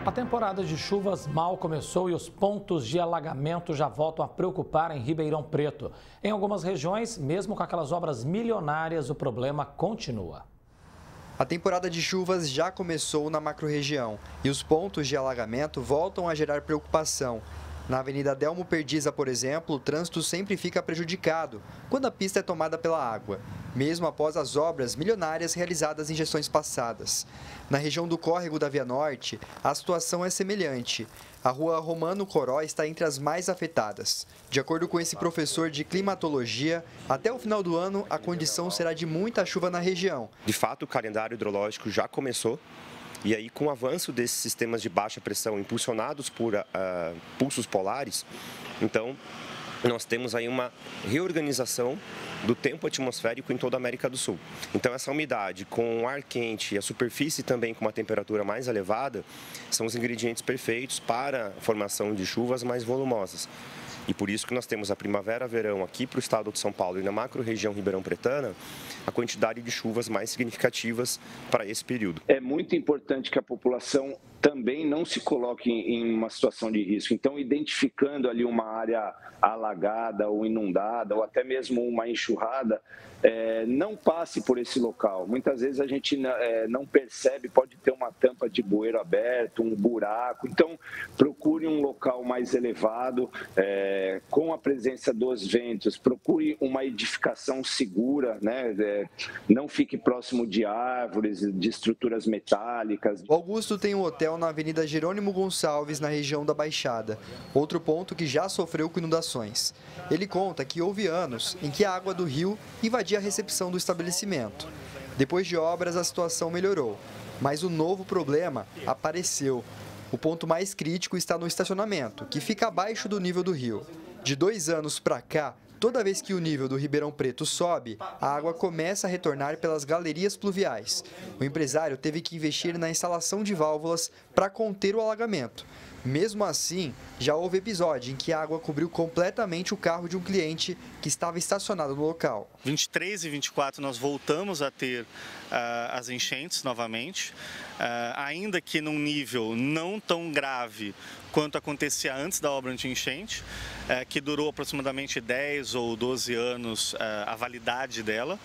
A temporada de chuvas mal começou e os pontos de alagamento já voltam a preocupar em Ribeirão Preto. Em algumas regiões, mesmo com aquelas obras milionárias, o problema continua. A temporada de chuvas já começou na macro-região e os pontos de alagamento voltam a gerar preocupação. Na Avenida Delmo Perdiza, por exemplo, o trânsito sempre fica prejudicado quando a pista é tomada pela água, mesmo após as obras milionárias realizadas em gestões passadas. Na região do Córrego da Via Norte, a situação é semelhante. A rua Romano Coró está entre as mais afetadas. De acordo com esse professor de climatologia, até o final do ano a condição será de muita chuva na região. De fato, o calendário hidrológico já começou. E aí, com o avanço desses sistemas de baixa pressão impulsionados por pulsos polares, então nós temos aí uma reorganização do tempo atmosférico em toda a América do Sul. Então, essa umidade com o ar quente e a superfície também com uma temperatura mais elevada são os ingredientes perfeitos para a formação de chuvas mais volumosas. E por isso que nós temos a primavera-verão aqui para o estado de São Paulo e na macro-região ribeirão-pretana, a quantidade de chuvas mais significativas para esse período. É muito importante que a população também não se coloque em uma situação de risco. Então, identificando ali uma área alagada ou inundada, ou até mesmo uma enxurrada, não passe por esse local. Muitas vezes a gente não percebe, pode ter uma tampa de bueiro aberto, um buraco. Então, procure um local mais elevado, com a presença dos ventos, procure uma edificação segura, né? Não fique próximo de árvores, de estruturas metálicas. O Augusto tem um hotel na Avenida Jerônimo Gonçalves, na região da Baixada, outro ponto que já sofreu com inundações. Ele conta que houve anos em que a água do rio invadia a recepção do estabelecimento. Depois de obras, a situação melhorou, mas o novo problema apareceu. O ponto mais crítico está no estacionamento, que fica abaixo do nível do rio. De 2 anos para cá, toda vez que o nível do Ribeirão Preto sobe, a água começa a retornar pelas galerias pluviais. O empresário teve que investir na instalação de válvulas para conter o alagamento. Mesmo assim, já houve episódio em que a água cobriu completamente o carro de um cliente que estava estacionado no local. 23 e 24 nós voltamos a ter as enchentes novamente, ainda que num nível não tão grave quanto acontecia antes da obra anti-enchente, que durou aproximadamente 10 ou 12 anos a validade dela,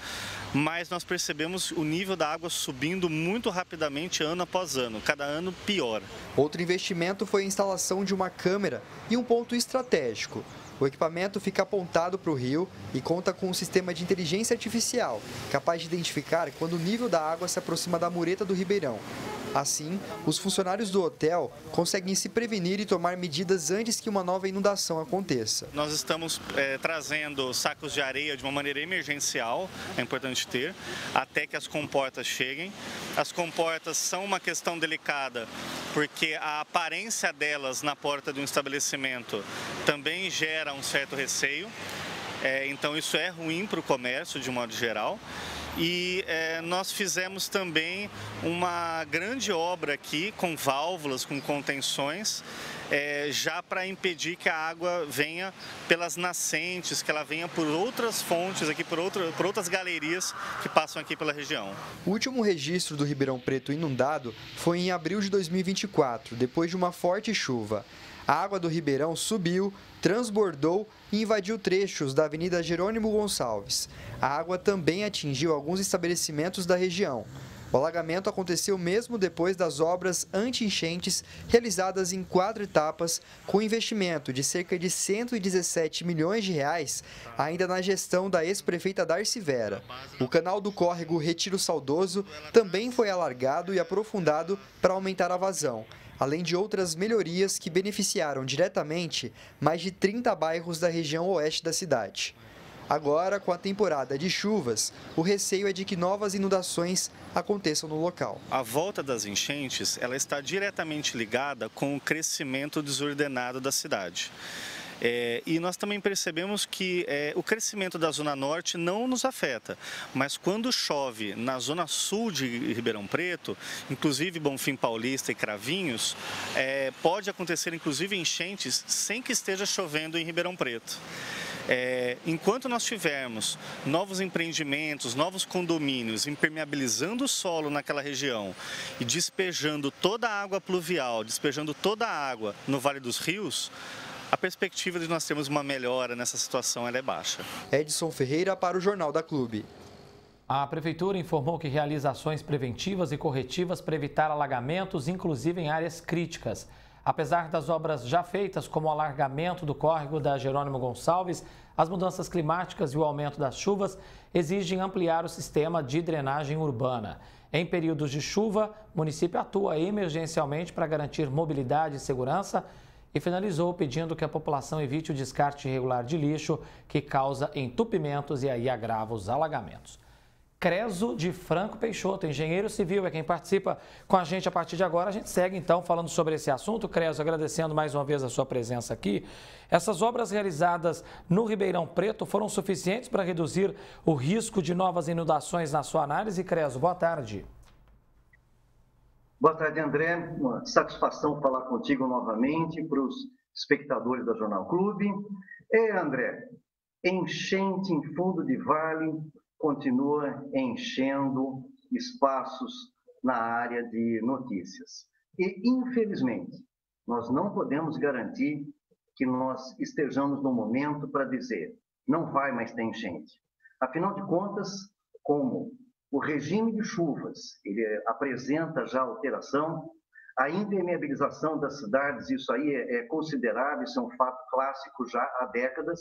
mas nós percebemos o nível da água subindo muito rapidamente ano após ano, cada ano pior. Outro investimento foi a instalação de uma câmera e um ponto estratégico. O equipamento fica apontado para o rio e conta com um sistema de inteligência artificial, capaz de identificar quando o nível da água se aproxima da mureta do ribeirão. Assim, os funcionários do hotel conseguem se prevenir e tomar medidas antes que uma nova inundação aconteça. Nós estamos trazendo sacos de areia de uma maneira emergencial, é importante ter, até que as comportas cheguem. As comportas são uma questão delicada, porque a aparência delas na porta de um estabelecimento também gera um certo receio. Então isso é ruim para o comércio de modo geral. E nós fizemos também uma grande obra aqui com válvulas, com contenções, já para impedir que a água venha pelas nascentes, que ela venha por outras fontes, aqui por outras galerias que passam aqui pela região. O último registro do Ribeirão Preto inundado foi em abril de 2024, depois de uma forte chuva. A água do Ribeirão subiu, transbordou e invadiu trechos da Avenida Jerônimo Gonçalves. A água também atingiu alguns estabelecimentos da região. O alagamento aconteceu mesmo depois das obras anti-enchentes realizadas em 4 etapas, com investimento de cerca de 117 milhões de reais, ainda na gestão da ex-prefeita Darcy Vera. O canal do córrego Retiro Saudoso também foi alargado e aprofundado para aumentar a vazão, além de outras melhorias que beneficiaram diretamente mais de 30 bairros da região oeste da cidade. Agora, com a temporada de chuvas, o receio é de que novas inundações aconteçam no local. A volta das enchentes, ela está diretamente ligada com o crescimento desordenado da cidade. E nós também percebemos que o crescimento da Zona Norte não nos afeta, mas quando chove na Zona Sul de Ribeirão Preto, inclusive Bonfim Paulista e Cravinhos, pode acontecer inclusive enchentes sem que esteja chovendo em Ribeirão Preto. Enquanto nós tivermos novos empreendimentos, novos condomínios impermeabilizando o solo naquela região e despejando toda a água pluvial, despejando toda a água no Vale dos Rios, a perspectiva de nós termos uma melhora nessa situação ela é baixa. Edson Ferreira para o Jornal da Clube. A Prefeitura informou que realiza ações preventivas e corretivas para evitar alagamentos, inclusive em áreas críticas. Apesar das obras já feitas, como o alargamento do córrego da Jerônimo Gonçalves, as mudanças climáticas e o aumento das chuvas exigem ampliar o sistema de drenagem urbana. Em períodos de chuva, o município atua emergencialmente para garantir mobilidade e segurança e finalizou pedindo que a população evite o descarte irregular de lixo, que causa entupimentos e aí agrava os alagamentos. Creso de Franco Peixoto, engenheiro civil, é quem participa com a gente a partir de agora. A gente segue então falando sobre esse assunto. Creso, agradecendo mais uma vez a sua presença aqui. Essas obras realizadas no Ribeirão Preto foram suficientes para reduzir o risco de novas inundações na sua análise? Creso, boa tarde. Boa tarde, André. Uma satisfação falar contigo novamente para os espectadores da Jornal Clube. André, enchente em fundo de vale continua enchendo espaços na área de notícias. E, infelizmente, nós não podemos garantir que nós estejamos no momento para dizer não vai mais ter enchente. Afinal de contas, como o regime de chuvas ele apresenta já alteração, a impermeabilização das cidades, isso aí é considerável, isso é um fato clássico já há décadas.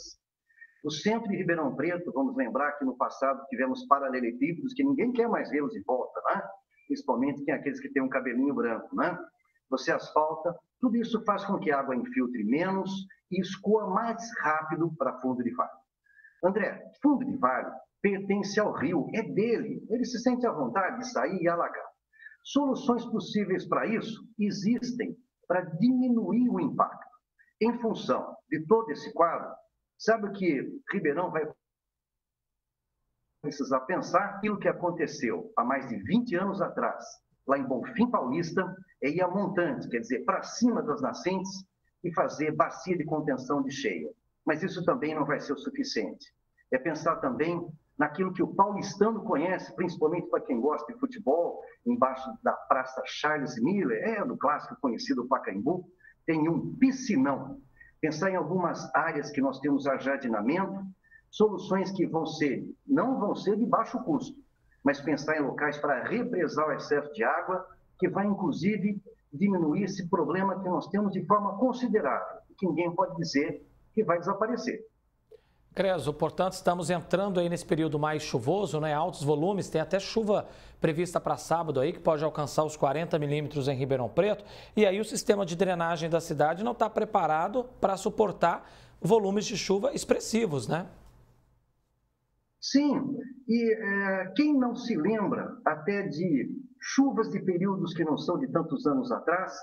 O centro de Ribeirão Preto, vamos lembrar que no passado tivemos paralelepípedos que ninguém quer mais vê-los de volta, né? Principalmente tem aqueles que têm um cabelinho branco, né? Você asfalta, tudo isso faz com que a água infiltre menos e escoa mais rápido para fundo de vale. André, fundo de vale pertence ao rio, é dele, ele se sente à vontade de sair e alagar. Soluções possíveis para isso existem para diminuir o impacto. Em função de todo esse quadro, sabe o que Ribeirão vai precisar pensar? Aquilo que aconteceu há mais de 20 anos atrás, lá em Bonfim Paulista, é ir a montante, quer dizer, para cima das nascentes e fazer bacia de contenção de cheia. Mas isso também não vai ser o suficiente. É pensar também naquilo que o paulistano conhece, principalmente para quem gosta de futebol, embaixo da Praça Charles Miller, do clássico conhecido Pacaembu, tem um piscinão. Pensar em algumas áreas que nós temos ajardinamento, soluções que não vão ser de baixo custo, mas pensar em locais para represar o excesso de água, que vai, inclusive, diminuir esse problema que nós temos de forma considerável, que ninguém pode dizer que vai desaparecer. Creso, portanto, estamos entrando aí nesse período mais chuvoso, né? Altos volumes, tem até chuva prevista para sábado aí, que pode alcançar os 40 milímetros em Ribeirão Preto. E aí o sistema de drenagem da cidade não está preparado para suportar volumes de chuva expressivos, né? Sim, e quem não se lembra até de chuvas de períodos que não são de tantos anos atrás,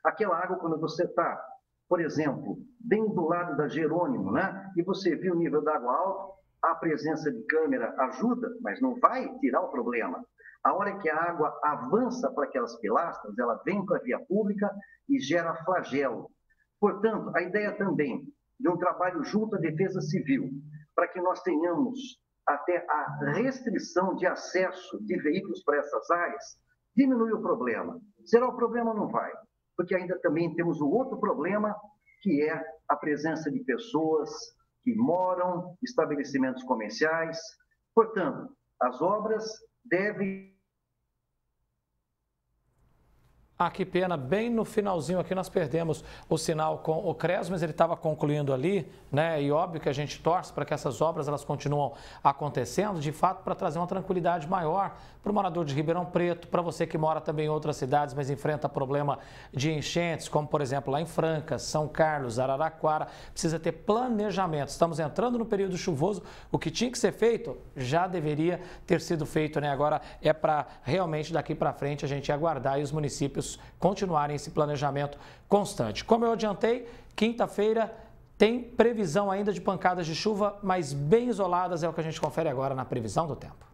aquela água quando você está, por exemplo, bem do lado da Jerônimo, né? E você viu o nível da água alto, a presença de câmera ajuda, mas não vai tirar o problema. A hora que a água avança para aquelas pilastras, ela vem para a via pública e gera flagelo. Portanto, a ideia também de um trabalho junto à Defesa Civil, para que nós tenhamos até a restrição de acesso de veículos para essas áreas, diminui o problema. Será o problema? Não vai. Porque ainda também temos o outro problema, que é a presença de pessoas que moram em estabelecimentos comerciais. Portanto, as obras devem... Ah, que pena, bem no finalzinho aqui nós perdemos o sinal com o Creso, mas ele estava concluindo ali, né? E óbvio que a gente torce para que essas obras elas continuam acontecendo, de fato, para trazer uma tranquilidade maior para o morador de Ribeirão Preto, para você que mora também em outras cidades, mas enfrenta problema de enchentes, como por exemplo lá em Franca, São Carlos, Araraquara, precisa ter planejamento. Estamos entrando no período chuvoso, o que tinha que ser feito já deveria ter sido feito, né? Agora é para realmente daqui para frente a gente aguardar e os municípios continuarem esse planejamento constante. Como eu adiantei, quinta-feira tem previsão ainda de pancadas de chuva, mas bem isoladas, é o que a gente confere agora na previsão do tempo.